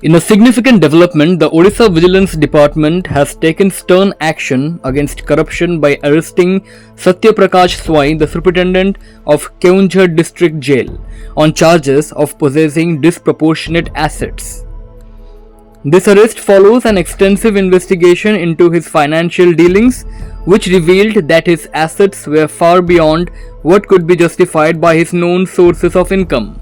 In a significant development, the Odisha Vigilance Department has taken stern action against corruption by arresting Satya Prakash Swai, the superintendent of Keonjhar District Jail, on charges of possessing disproportionate assets. This arrest follows an extensive investigation into his financial dealings, which revealed that his assets were far beyond what could be justified by his known sources of income.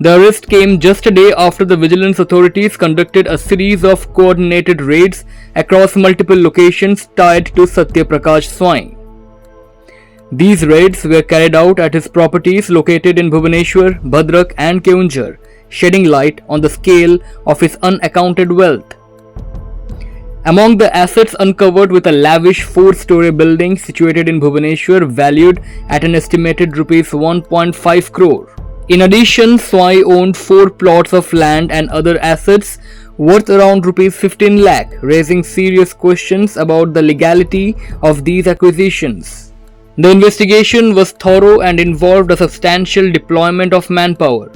The arrest came just a day after the vigilance authorities conducted a series of coordinated raids across multiple locations tied to Satya Prakash Swai. These raids were carried out at his properties located in Bhubaneswar, Bhadrak and Keonjhar, shedding light on the scale of his unaccounted wealth. Among the assets uncovered with a lavish 4-story building situated in Bhubaneswar valued at an estimated Rs 1.5 crore. In addition, Swai owned 4 plots of land and other assets worth around Rs 15 lakh, raising serious questions about the legality of these acquisitions. The investigation was thorough and involved a substantial deployment of manpower.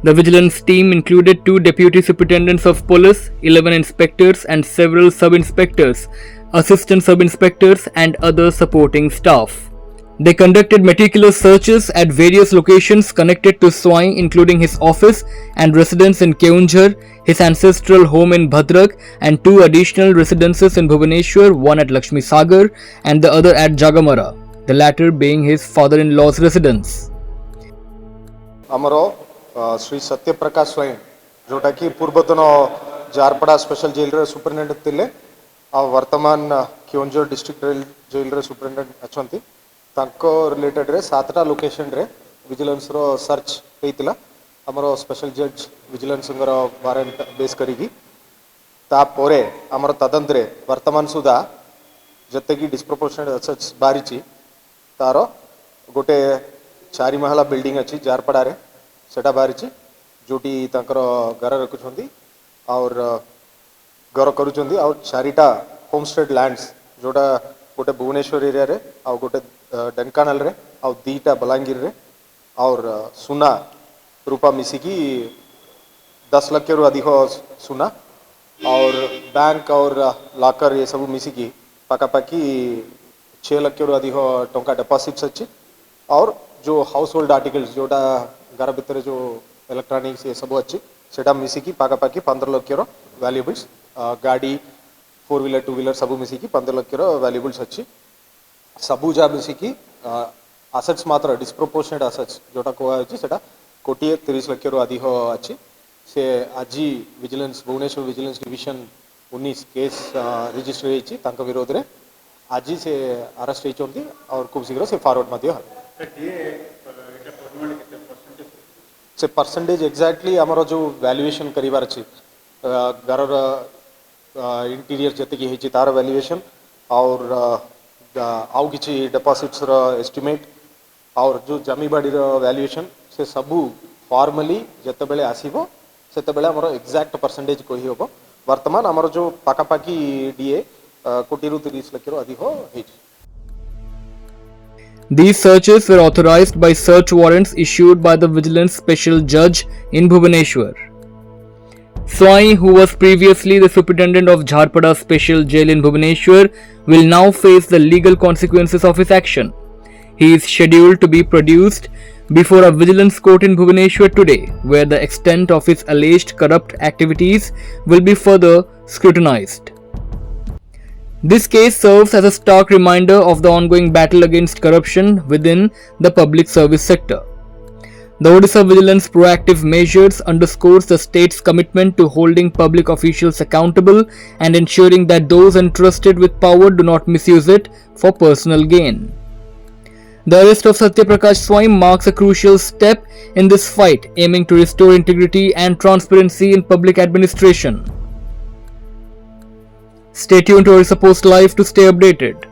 The vigilance team included 2 deputy superintendents of police, 11 inspectors and several sub-inspectors, assistant sub-inspectors and other supporting staff. They conducted meticulous searches at various locations connected to Swai, including his office and residence in Keonjhar, his ancestral home in Bhadrak, and 2 additional residences in Bhubaneswar, one at Lakshmi Sagar and the other at Jagamara, the latter being his father-in-law's residence. Amaro Sri Satya Prakash Swai, जोटा कि पूर्वतन जारपड़ा special jail रे superintendent थिले आ वर्तमान Keonjhar district jail रे superintendent अछंती तांको related रे 7टा location रे विजिलेंस रो सर्च हेतिला हमरो स्पेशल जज विजिलेंस गर वारंट बेस करिगी ता पोरे हमरो तदंतरे वर्तमान सुधा जते कि डिस्प्रोपोर्शनेट असेट्स बारिची तारो गोटे 4 महला बिल्डिंग अछि जारपड़ा रे सेटा बारिची जोटी तांकर घर रखुछंती और घर करूछंती और 4टा होमस्टेड लैंड्स जोटा गोटे भुवनेश्वर एरिया रे और गोटे ढेंकानाल रे और 2टा बलांगीर रे और सुना रूपा मिसिकी 10 लाख रु अधिक सुना और बैंक और लॉकर ये सब मिसिकी पाखापाखि 6 लाख रु अधिक टंका डिपॉजिट्स अच्छी और जो हाउस होल्ड आर्टिकल्स जोटा घर भितर जो इलेक्ट्रॉनिक्स ये सब अच्छी सेटा मिसिकी पाखापाखि 15 लाख वैल्यूबल्स गाड़ी 4 व्हीलर 2 व्हीलर सब मिसिकी 15 लाख वैल्यूबल्स अच्छी सबू जा मिसिकी आसेट्स मात्र डिस्प्रोपोर्शनेट आसेट्स जोटा कहछि सेटा 1,30 लाख अधिक अच्छी से आज vigilance Bhubaneswar vigilance division 19 case register होइछि तांको विरोध रे आज से अरेस्ट होइछंती और खूब शीघ्र से फॉरवर्ड मध्य से परसेंटेज एक्जाक्टली आमर जो वैल्यूएशन करिवार अछि घर इंटीरियर जते कि हेछि तार वैल्यूएशन और आउ किछि डिपॉजिट्स रो एस्टिमेट और जो जमी बाड़ी रो वैल्यूएशन से सबू फॉर्मली जते बेले आसीबो सेते बेले हमर एक्जाक्ट परसेंटेज कहि होबो वर्तमान हमर जो पाखापाखि डीए 1,30 लाख अधिक हेछि. These searches were authorized by search warrants issued by the Vigilance Special Judge in Bhubaneswar. Swai, who was previously the superintendent of Jharpada Special Jail in Bhubaneswar, will now face the legal consequences of his action. He is scheduled to be produced before a vigilance court in Bhubaneswar today, where the extent of his alleged corrupt activities will be further scrutinized. This case serves as a stark reminder of the ongoing battle against corruption within the public service sector. The Odisha Vigilance proactive measures underscores the state's commitment to holding public officials accountable and ensuring that those entrusted with power do not misuse it for personal gain. The arrest of Satya Prakash Swai marks a crucial step in this fight, aiming to restore integrity and transparency in public administration. Stay tuned to Orissa Post Live to stay updated.